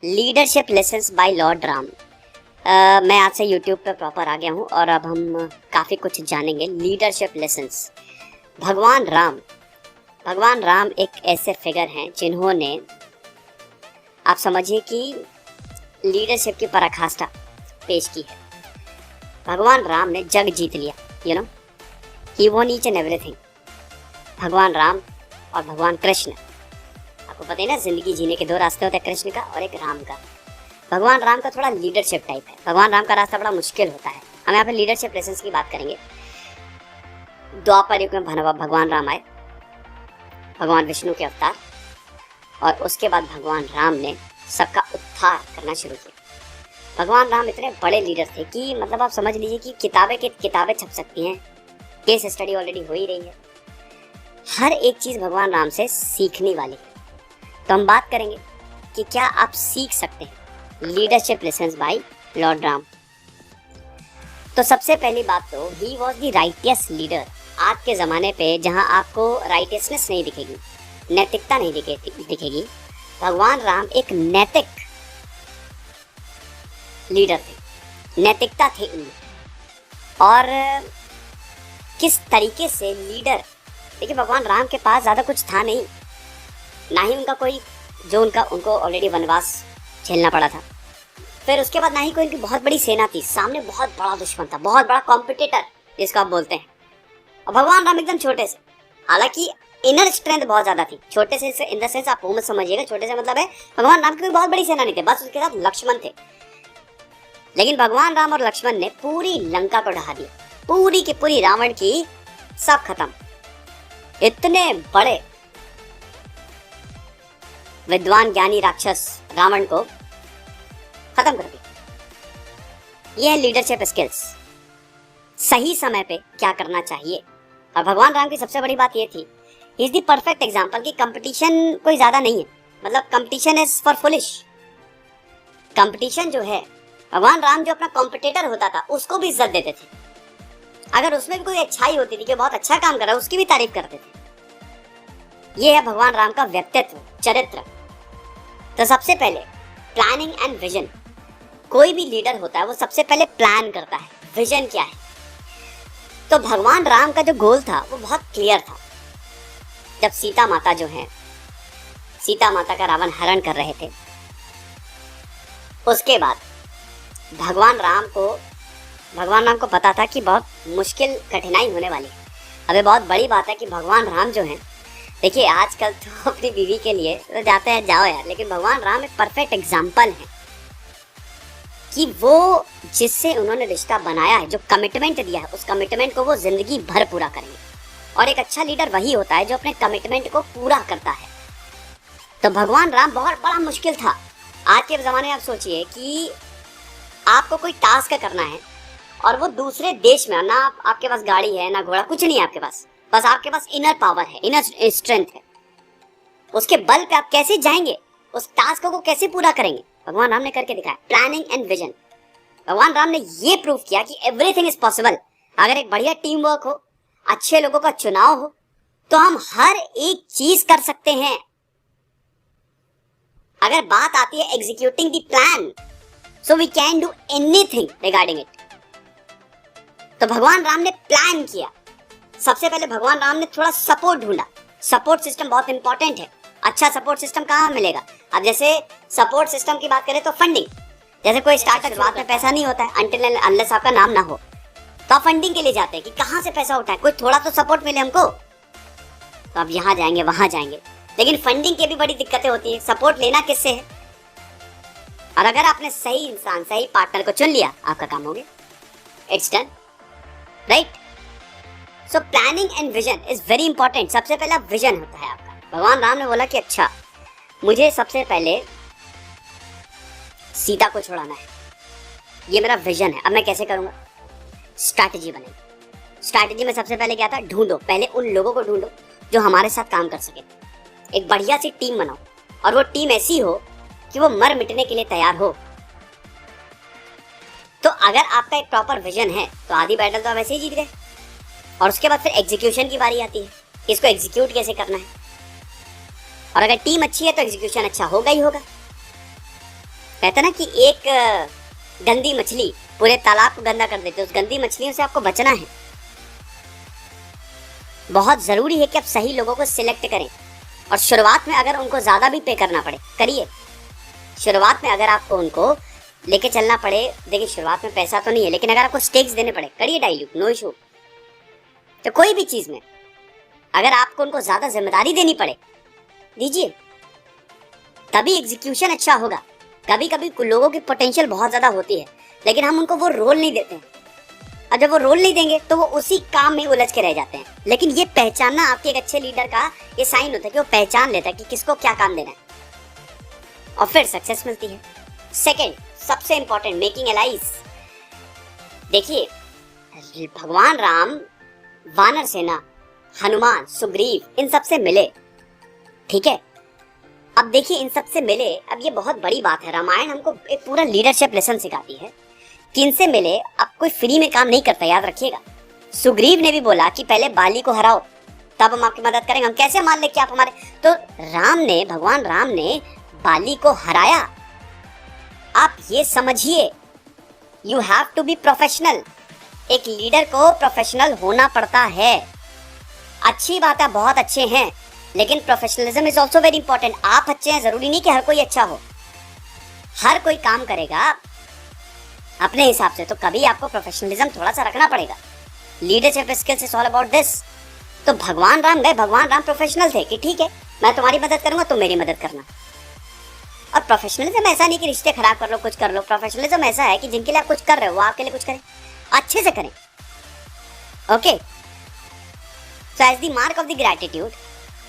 Leadership lessons by Lord Ram. मैं आज से यूट्यूब पे प्रॉपर आ गया हूँ और अब हम काफ़ी कुछ जानेंगे। Leadership lessons. भगवान राम एक ऐसे फिगर हैं जिन्होंने, आप समझिए कि लीडरशिप की पराकाष्ठा पेश की है। भगवान राम ने जग जीत लिया, you know, he won each and everything. भगवान राम और भगवान कृष्ण, आपको पता है ना, जिंदगी जीने के दो रास्ते होते हैं, कृष्ण का और एक राम का। भगवान राम का थोड़ा लीडरशिप टाइप है। भगवान राम का रास्ता बड़ा मुश्किल होता है। हम यहाँ पे लीडरशिप लेसन्स की बात करेंगे। द्वापर युग में भगवान राम आए, भगवान विष्णु के अवतार, और उसके बाद भगवान राम ने सबका उद्धार करना शुरू किया। भगवान राम इतने बड़े लीडर थे कि मतलब आप समझ लीजिए कि किताबें छप सकती हैं, केस स्टडी ऑलरेडी हो ही रही है। हर एक चीज़ भगवान राम से सीखने वाली है। तो हम बात करेंगे कि क्या आप सीख सकते हैं leadership lessons by Lord Ram. तो सबसे पहली बात तो he was the righteous leader. आज के ज़माने पे जहां आपको राइटियसनेस नहीं दिखेगी, नैतिकता नहीं दिखेगी, भगवान राम एक नैतिक लीडर थे, नैतिकता थे उनमें। और किस तरीके से लीडर, देखिए भगवान राम के पास ज़्यादा कुछ था नहीं, ना ही उनका कोई जो उनको ऑलरेडी वनवास झेलना पड़ा था। फिर उसके बाद ना ही कोई उनकी बहुत बड़ी सेना थी, सामने बहुत बड़ा दुश्मन था, बहुत बड़ा कॉम्पिटिटर जिसको आप बोलते हैं। और भगवान राम एकदम छोटे से, हालांकि इनर स्ट्रेंथ बहुत ज्यादा थी। छोटे से इन द सेंस आप वो मत समझिएगा, छोटे से मतलब है भगवान राम की कोई बहुत बड़ी सेना नहीं थे, बस उसके साथ लक्ष्मण थे। लेकिन भगवान राम और लक्ष्मण ने पूरी लंका को ढहा दिया, पूरी की पूरी रावण की सब खत्म। इतने बड़े विद्वान ज्ञानी राक्षस रावण को खत्म कर दिया। यह है लीडरशिप स्किल्स। सही समय पे क्या करना चाहिए। और भगवान राम की सबसे बड़ी बात यह थी, he is the perfect example कि कंपटीशन कोई ज्यादा नहीं है, मतलब competition is for foolish. Competition जो है, भगवान राम जो अपना कॉम्पिटिटर होता था उसको भी इज्जत देते थे। अगर उसमें भी कोई अच्छाई होती थी कि बहुत अच्छा काम कर रहा है, उसकी भी तारीफ करते थे। यह है भगवान राम का व्यक्तित्व, चरित्र। तो सबसे पहले प्लानिंग एंड विजन। कोई भी लीडर होता है वो सबसे पहले प्लान करता है, विजन क्या है। तो भगवान राम का जो गोल था वो बहुत क्लियर था। जब सीता माता जो है, सीता माता का रावण हरण कर रहे थे, उसके बाद भगवान राम को पता था कि बहुत मुश्किल कठिनाई होने वाली है। अबे बहुत बड़ी बात है कि भगवान राम जो हैं, देखिए आजकल तो अपनी बीवी के लिए तो जाते हैं, जाओ यार, लेकिन भगवान राम एक परफेक्ट एग्जाम्पल है कि वो जिससे उन्होंने रिश्ता बनाया है, जो कमिटमेंट दिया है, उस कमिटमेंट को वो जिंदगी भर पूरा करेंगे। और एक अच्छा लीडर वही होता है जो अपने कमिटमेंट को पूरा करता है। तो भगवान राम बहुत बड़ा मुश्किल था। आज के ज़माने में आप सोचिए कि आपको कोई टास्क करना है और वो दूसरे देश में, ना आपके पास गाड़ी है ना घोड़ा, कुछ नहीं है आपके पास, बस आपके पास इनर पावर है, इनर स्ट्रेंथ है। उसके बल पे आप कैसे जाएंगे, उस टास्क को कैसे पूरा करेंगे, भगवान राम ने करके दिखाया। Planning and vision. भगवान राम ने ये प्रूव किया कि एवरीथिंग इज पॉसिबल। अगर एक बढ़िया टीम वर्क हो, अच्छे लोगों का चुनाव हो, तो हम हर एक चीज कर सकते हैं। अगर बात आती है executing the plan, so we can do anything regarding it. तो भगवान राम ने प्लान किया। सबसे पहले भगवान राम ने थोड़ा सपोर्ट ढूंढा। सपोर्ट सिस्टम बहुत इंपॉर्टेंट है। अच्छा सपोर्ट सिस्टम कहाँ मिलेगा। अब जैसे सपोर्ट सिस्टम की बात करें तो फंडिंग। जैसे कोई स्टार्टअप, शुरुआत में पैसा नहीं होता है, अनटिल अनलेस आपका नाम ना हो, तो आप फंडिंग के लिए जाते हैं कि कहाँ से पैसा उठाए, कोई थोड़ा तो सपोर्ट मिले हमको। तो अब यहाँ जाएंगे वहां जाएंगे, लेकिन फंडिंग की भी बड़ी दिक्कतें होती है। सपोर्ट लेना किससे है। और अगर आपने सही इंसान, सही पार्टनर को चुन लिया, आपका काम हो गया, it's done, right. So planning and vision is very important. सबसे पहला विजन होता है आपका। भगवान राम ने बोला कि अच्छा, मुझे सबसे पहले सीता को छुड़ाना है, ये मेरा विजन है। अब मैं कैसे करूंगा, स्ट्रैटेजी बनेगी। स्ट्रैटेजी में सबसे पहले क्या था, ढूंढो, पहले उन लोगों को ढूंढो जो हमारे साथ काम कर सके। एक बढ़िया सी टीम बनाओ, और वो टीम ऐसी हो कि वो मर मिटने के लिए तैयार हो। तो अगर आपका एक प्रॉपर विजन है तो आधी बैटल तो आप वैसे ही जीत गए। और उसके बाद फिर एग्जीक्यूशन की बारी आती है, इसको एग्जीक्यूट कैसे करना है। और अगर टीम अच्छी है तो एग्जीक्यूशन अच्छा होगा ही होगा। कहते ना कि एक गंदी मछली पूरे तालाब को गंदा कर देती है, उस गंदी मछलियों से आपको बचना है। बहुत जरूरी है कि आप सही लोगों को सिलेक्ट करें, और शुरुआत में अगर उनको ज्यादा भी पे करना पड़े करिए। शुरुआत में अगर आपको उनको लेके चलना पड़े, देखिए शुरुआत में पैसा तो नहीं है, लेकिन अगर आपको स्टेक्स देने पड़े करिए डाइल्यूट, नो इशू। तो कोई भी चीज में अगर आपको उनको ज्यादा जिम्मेदारी देनी पड़े दीजिए, तभी एग्जीक्यूशन अच्छा होगा। कभी कभी लोगों की पोटेंशियल बहुत ज्यादा होती है, लेकिन हम उनको वो रोल नहीं देते हैं, और जब वो रोल नहीं देंगे तो वो उसी काम में उलझ के रह जाते हैं। लेकिन ये पहचानना आपके एक अच्छे लीडर का ये साइन होता है कि वो पहचान लेता है कि किसको क्या काम देना है, और फिर सक्सेस मिलती है। सेकंड सबसे इंपॉर्टेंट, मेकिंग एलाइज। देखिए भगवान राम वानर सेना, हनुमान, सुग्रीव, इन सब से मिले, ठीक है। अब देखिए इन सब से मिले, अब ये बहुत बड़ी बात है। रामायण हमको एक पूरा लीडरशिप लेसन सिखाती है कि इनसे मिले। अब कोई फ्री में काम नहीं करता, याद रखिएगा। सुग्रीव ने भी बोला कि पहले बाली को हराओ, तब हम आपकी मदद करेंगे। हम कैसे मान ले कि आप हमारे, तो भगवान राम ने बाली को हराया। आप ये समझिए, you have to be professional. एक लीडर को प्रोफेशनल होना पड़ता है। अच्छी बात है, बहुत अच्छे हैं, लेकिन professionalism is also very important. आप अच्छे हैं जरूरी नहीं कि हर कोई अच्छा हो, हर कोई काम करेगा अपने हिसाब से, तो कभी आपको प्रोफेशनलिज्म थोड़ा सा रखना पड़ेगा। Leadership skills is all about this. तो भगवान राम गए, भगवान राम प्रोफेशनल थे कि ठीक है मैं तुम्हारी मदद करूंगा, तुम मेरी मदद करना। और प्रोफेशनलिज्म ऐसा नहीं कि रिश्ते खराब कर लो, कुछ कर लो। प्रोफेशनलिज्म ऐसा है कि जिनके लिए आप कुछ कर रहे हो वो आपके लिए कुछ करें, अच्छे से करें। Okay, so as the mark of the gratitude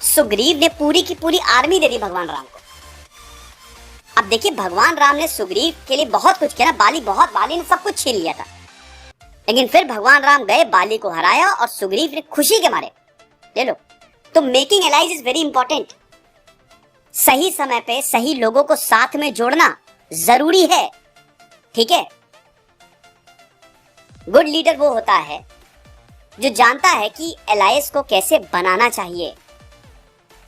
Sugriva ने पूरी की पूरी आर्मी दे दी भगवान राम को। अब देखिए भगवान राम ने सुग्रीव के लिए बहुत कुछ किया ना। बाली ने सब कुछ छीन लिया था, लेकिन फिर भगवान राम गए, बाली को हराया, और सुग्रीव ने खुशी के मारे ले लो। तो making allies is very important. सही समय पे सही लोगों को साथ में जोड़ना जरूरी है, ठीक है। गुड लीडर वो होता है जो जानता है कि एलायंस को कैसे बनाना चाहिए।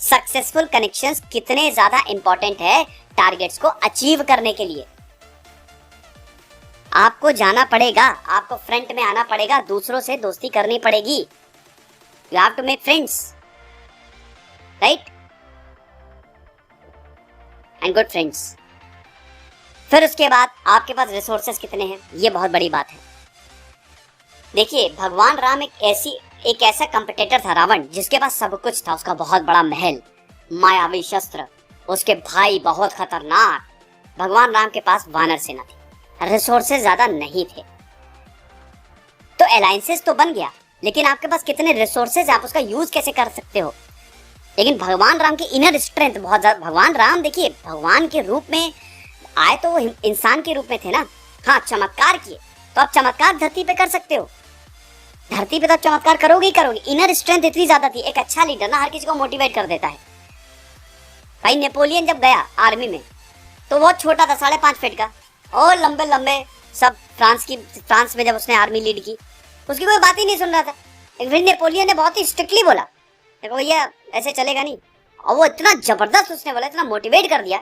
सक्सेसफुल कनेक्शंस कितने ज्यादा इंपॉर्टेंट है टारगेट्स को अचीव करने के लिए। आपको जाना पड़ेगा, आपको फ्रंट में आना पड़ेगा, दूसरों से दोस्ती करनी पड़ेगी। You have to make friends, right, and good friends. फिर उसके बाद आपके पास रिसोर्सेस कितने हैं, ये बहुत बड़ी बात है। देखिए भगवान राम एक ऐसा कंपटीटर था रावण, जिसके पास सब कुछ था। उसका बहुत बड़ा महल, मायावी शस्त्र, उसके भाई बहुत खतरनाक। भगवान राम के पास वानर सेना थी, रिसोर्सेज ज्यादा नहीं थे। तो अलायंसेस तो बन गया, लेकिन आपके पास कितने रिसोर्सेज, आप उसका यूज कैसे कर सकते हो। लेकिन भगवान राम की इनर स्ट्रेंथ बहुत ज्यादा। भगवान राम देखिए भगवान के रूप में आए तो वो इंसान के रूप में थे ना। हाँ, चमत्कार किए, तो आप चमत्कार धरती पे कर सकते हो। धरती पे तो चमत्कार करोगे ही करोगे। इनर स्ट्रेंथ इतनी ज्यादा थी। एक अच्छा लीडर ना हर किसी को मोटिवेट कर देता है। भाई नेपोलियन जब गया आर्मी में तो बहुत छोटा था, 5.5 फीट का, और लंबे लंबे सब। फ्रांस में जब उसने आर्मी लीड की, उसकी कोई बात ही नहीं सुन रहा था। एक फिर नेपोलियन ने बहुत ही स्ट्रिक्टली बोला, देखो भैया ऐसे चलेगा नहीं, और वो इतना जबरदस्त उसने बोला, इतना मोटिवेट कर दिया।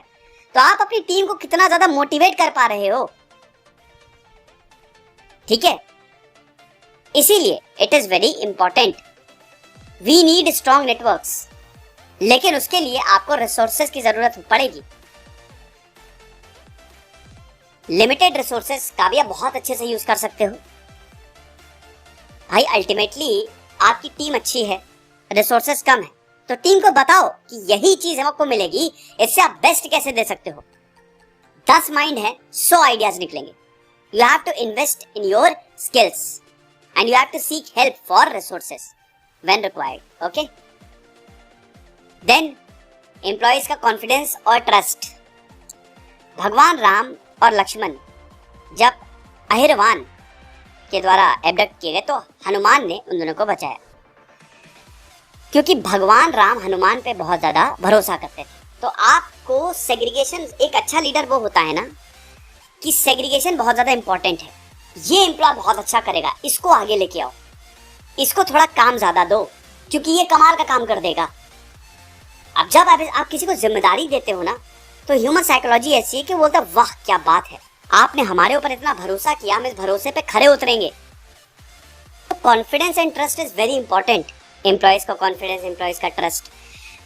तो आप अपनी टीम को कितना ज्यादा मोटिवेट कर पा रहे हो, ठीक है। इसीलिए it is very important, we need strong networks, लेकिन उसके लिए आपको रिसोर्सेज की जरूरत पड़ेगी। लिमिटेड रिसोर्सेज का भी आप बहुत अच्छे से यूज कर सकते हो। भाई अल्टीमेटली आपकी टीम अच्छी है, रिसोर्सेज कम है, तो टीम को बताओ कि यही चीज हमको मिलेगी, इससे आप बेस्ट कैसे दे सकते हो। 10 माइंड है, 100 आइडियाज निकलेंगे। You have to invest in your skills and you have to seek help for resources when required, okay? Then employees का confidence और trust। भगवान राम और लक्ष्मण जब अहिरवान के द्वारा एबडक्ट किए गए तो हनुमान ने उन दोनों को बचाया, क्योंकि भगवान राम हनुमान पे बहुत ज्यादा भरोसा करते थे। तो आपको सेग्रीगेशन, एक अच्छा लीडर वो होता है ना कि सेग्रीगेशन बहुत ज्यादा इंपॉर्टेंट है। ये एम्प्लॉय बहुत अच्छा करेगा, इसको आगे लेके आओ, इसको थोड़ा काम ज्यादा दो, क्योंकि ये कमाल का काम कर देगा। अब जब आप किसी को जिम्मेदारी देते हो ना, तो ह्यूमन साइकोलॉजी ऐसी है कि बोलता वाह क्या बात है, आपने हमारे ऊपर इतना भरोसा किया, हम इस भरोसे पे खरे उतरेंगे। तो confidence and trust is very important. Employees का कॉन्फिडेंस, एम्प्लॉयज का ट्रस्ट।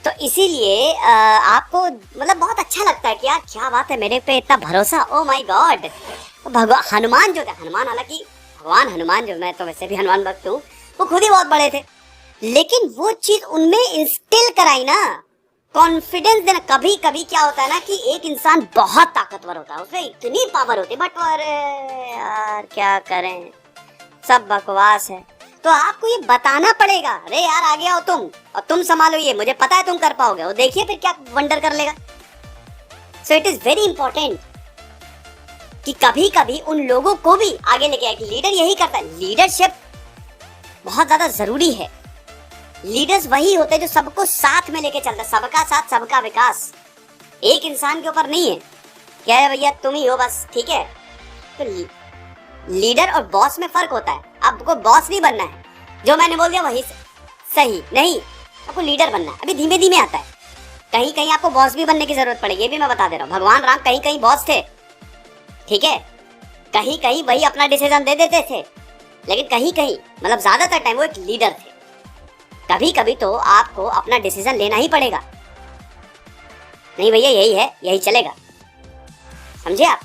तो इसीलिए आपको मतलब बहुत अच्छा लगता है कि यार क्या बात है, मेरे पे इतना भरोसा, ओ माय गॉड। भगवान हनुमान जो थे, हनुमान हालांकि भगवान हनुमान जो, मैं तो वैसे भी हनुमान भक्त हूँ, वो खुद ही बहुत बड़े थे, लेकिन वो चीज उनमें इंस्टिल कराई ना, कॉन्फिडेंस देना। कभी कभी क्या होता है ना कि एक इंसान बहुत ताकतवर होता है, उसमें इतनी पावर होती है, बट अरे यार क्या करें, सब बकवास है। तो आपको ये बताना पड़ेगा, अरे यार आगे आओ तुम और तुम संभालो ये, मुझे पता है तुम कर पाओगे, और देखिए फिर क्या वंडर कर लेगा। सो इट इज वेरी इंपॉर्टेंट कि कभी कभी उन लोगों को भी आगे लेके आए। लीडर यही करता है, लीडरशिप बहुत ज्यादा जरूरी है। लीडर्स वही होते हैं जो सबको साथ में लेके चलता है, सबका साथ सबका विकास। एक इंसान के ऊपर नहीं है क्या है भैया तुम ही हो बस, ठीक है। तो लीडर और बॉस में फर्क होता है। आपको बॉस नहीं बनना है, जो मैंने बोल दिया वही सही नहीं, आपको लीडर बनना है। अभी धीमे धीमे आता है, कहीं कहीं आपको बॉस भी बनने की जरूरत पड़ेगी, ये भी मैं बता दे रहा हूँ। भगवान राम कहीं कहीं बॉस थे, ठीक है, कहीं कहीं वही अपना डिसीजन दे देते थे, लेकिन कहीं कहीं मतलब ज्यादातर टाइम वो एक लीडर थे। कभी कभी तो आपको अपना डिसीजन लेना ही पड़ेगा, नहीं भैया यही है, यही चलेगा, समझे आप।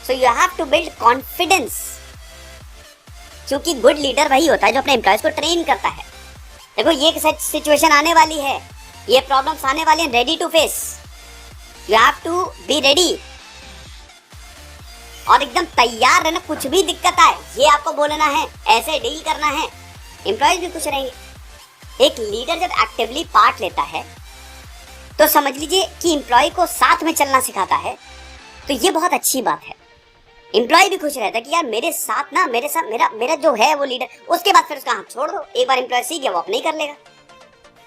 So you have to build confidence, क्योंकि गुड लीडर वही होता है जो अपने एम्प्लॉयज को ट्रेन करता है। देखो ये सिचुएशन आने वाली है, ये प्रॉब्लम्स आने वाली हैं, ready to face, you have to be ready, और एकदम तैयार रहना, कुछ भी दिक्कत आए ये आपको बोलना है, ऐसे डील करना है, एम्प्लॉयज भी खुश रहेंगे। एक लीडर जब एक्टिवली पार्ट लेता है तो समझ लीजिए कि एम्प्लॉय को साथ में चलना सिखाता है, तो ये बहुत अच्छी बात है। एम्प्लॉय भी खुश रहता है कि यार मेरे साथ ना, मेरे साथ मेरा जो है वो लीडर, उसके बाद फिर उसका हाथ छोड़ दो, एक बार एम्प्लॉय सीख गया वो अपने ही कर लेगा।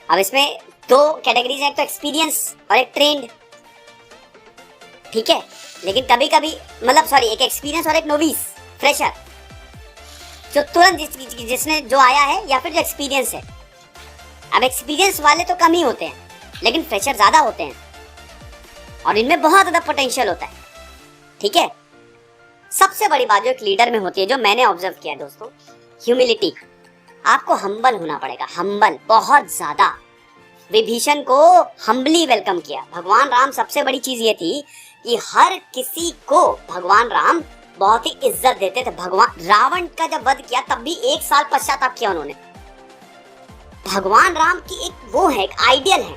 अब इसमें दो कैटेगरीज हैं, एक तो एक्सपीरियंस और एक ट्रेंड, ठीक है। लेकिन कभी कभी मतलब सॉरी, एक एक्सपीरियंस और एक नोविस, फ्रेशर, जो तुरंत जिसने जो आया है, या फिर जो एक्सपीरियंस है। अब एक्सपीरियंस वाले तो कम ही होते हैं, लेकिन फ्रेशर ज्यादा होते हैं, और इनमें बहुत ज्यादा पोटेंशियल होता है, ठीक है। सबसे बड़ी बात जो एक लीडर में होती है, जो मैंने ऑब्जर्व किया दोस्तों, ह्यूमिलिटी। आपको हम्बल होना पड़ेगा, हम्बल बहुत ज्यादा। विभीषण को हम्बली वेलकम किया भगवान राम। सबसे बड़ी चीज ये थी कि हर किसी को भगवान राम बहुत ही इज्जत देते थे। भगवान रावण का जब वध किया तब भी 1 साल पश्चाताप किया उन्होंने। भगवान राम की एक वो है, एक आइडियल है,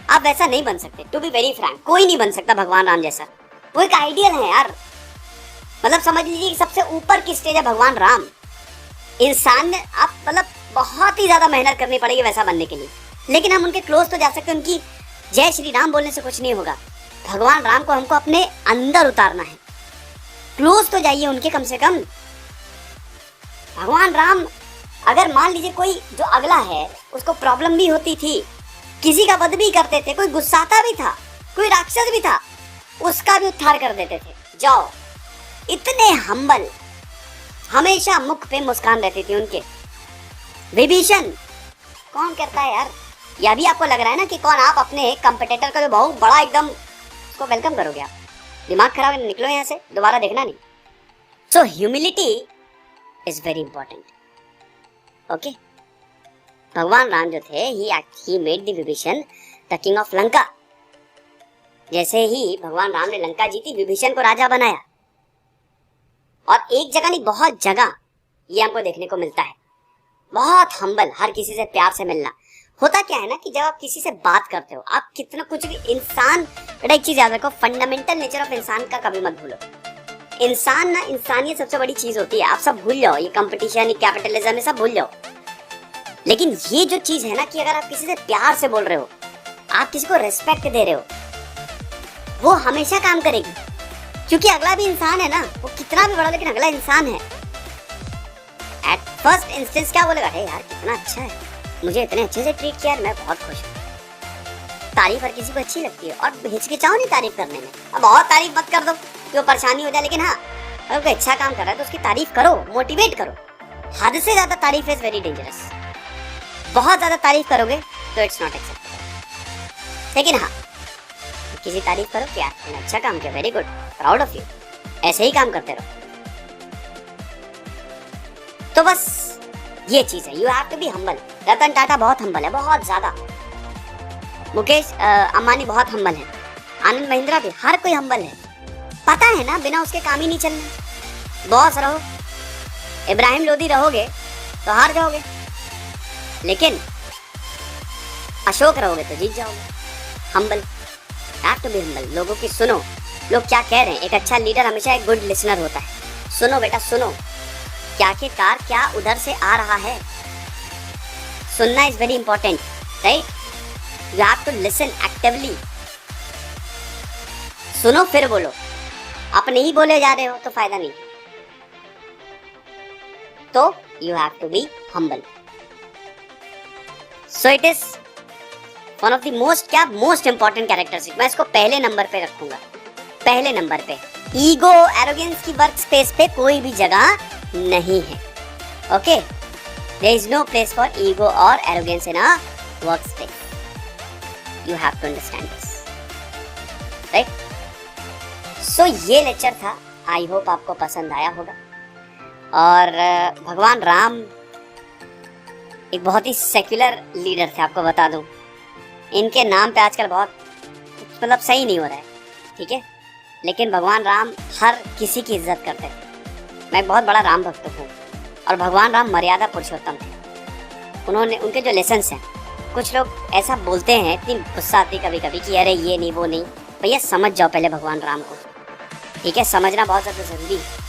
आप वैसा नहीं बन सकते। टू बी वेरी फ्रैंक, कोई नहीं बन सकता भगवान राम जैसा, वो एक आइडियल है यार। मतलब समझ लीजिए सबसे ऊपर की स्टेज है भगवान राम। इंसान ने आप मतलब बहुत ही ज्यादा मेहनत करनी पड़ेगी वैसा बनने के लिए, लेकिन हम उनके क्लोज तो जा सकते हैं। उनकी जय श्री राम बोलने से कुछ नहीं होगा। भगवान राम को हमको अपने अंदर उतारना है, क्लोज तो जाइए उनके कम से कम। भगवान राम, अगर मान लीजिए कोई जो अगला है उसको प्रॉब्लम भी होती थी, किसी का वध भी करते थे, कोई गुस्साता भी था, कोई राक्षस भी था, उसका भी उद्धार कर देते थे। जाओ, इतने हम्बल, हमेशा मुख पे मुस्कान रहती थी उनके। विभीषण कौन करता है यार, या भी आपको लग रहा है ना कि कौन, आप अपने कंपटीटर का जो बहुत बड़ा एकदम उसको वेलकम करोगे आप, दिमाग खराब है, निकलो यहाँ से, दोबारा देखना नहीं। So humility is very important, okay. भगवान राम जो थे, he made the Vibhishan the king of Lanka. जैसे ही भगवान राम ने लंका जीती, विभीषण को राजा बनाया। और एक जगह नहीं, बहुत जगह ये हमको देखने को मिलता है। बहुत हम्बल, हर किसी से प्यार से मिलना। होता क्या है ना कि जब आप किसी से बात करते हो, आप कितना कुछ भी, इंसान, बेटा एक चीज याद रखो, फंडामेंटल नेचर ऑफ इंसान का कभी मत भूलो। इंसान ना, इंसानियत सबसे बड़ी चीज होती है। आप सब भूल जाओ, ये कंपटीशन, ये कैपिटलिज्म, ये सब भूल जाओ। लेकिन ये जो चीज है ना कि अगर आप किसी से प्यार से बोल रहे हो, आप किसी को रेस्पेक्ट दे रहे हो, वो हमेशा काम करेगी। क्योंकि अगला भी इंसान है ना, वो कितना भी बड़ा, लेकिन अगला इंसान है। एट फर्स्ट इंस्टेंस क्या बोलेगा, हे यार कितना अच्छा है, मुझे इतने अच्छे से ट्रीट किया, मैं बहुत खुश हूँ। तारीफ हर किसी को अच्छी लगती है, और हिचकिचाओ नहीं तारीफ करने में। अब बहुत तारीफ मत कर दो कि वो परेशानी हो जाए, लेकिन हाँ, अगर कोई अच्छा काम कर रहा है तो उसकी तारीफ करो, मोटिवेट करो। हद से ज्यादा तारीफ इज वेरी डेंजरस। बहुत ज्यादा तारीफ करोगे तो इट्स नॉट एक्सेप्टेबल। लेकिन हाँ, खुद की सी तारीफ करो कि यार तुमने अच्छा काम किया, very good, proud of you. ऐसे ही काम करते रहो। तो बस ये चीज है, you have to be humble. Ratan Tata बहुत हम्बल है, बहुत ज्यादा। मुकेश अंबानी बहुत हम्बल है, आनंद महिंद्रा भी, हर कोई हम्बल है। पता है ना, बिना उसके काम ही नहीं चलना। बॉस रहो, इब्राहिम लोदी रहोगे तो हार जाओगे, लेकिन अशोक रहोगे तो जीत जाओगे। Humble, have to be humble. लोगों की सुनो, लोग क्या कह रहे हैं। एक अच्छा लीडर हमेशा एक गुड लिसनर होता है। सुनो बेटा सुनो, क्या के कार क्या उधर से आ रहा है। सुनना is very important, right? You have to listen actively. सुनो फिर बोलो। अपने ही बोले जा रहे हो तो फायदा नहीं। तो you have to be humble. So it is one of the most important characteristic. मैं इसको पहले नंबर पे रखूंगा, पहले नंबर पे। ईगो एरोगेंस की वर्क स्पेस पे कोई भी जगह नहीं है। Okay, there is no place for ego और arrogance in a work space. You have to understand this, right? So ये लेक्चर था, आई होप आपको पसंद आया होगा। और भगवान राम एक बहुत ही सेक्युलर लीडर थे, आपको बता दूं। इनके नाम पे आजकल बहुत मतलब सही नहीं हो रहा है, ठीक है? लेकिन भगवान राम हर किसी की इज्जत करते थे। मैं बहुत बड़ा राम भक्त हूँ। और भगवान राम मर्यादा पुरुषोत्तम थे। उन्होंने, उनके जो लेसन्स हैं, कुछ लोग ऐसा बोलते हैं, इतनी गुस्सा आती कभी कभी कि अरे ये नहीं वो नहीं। भैया समझ जाओ पहले भगवान राम को, ठीक है? समझना बहुत ज़्यादा ज़रूरी है।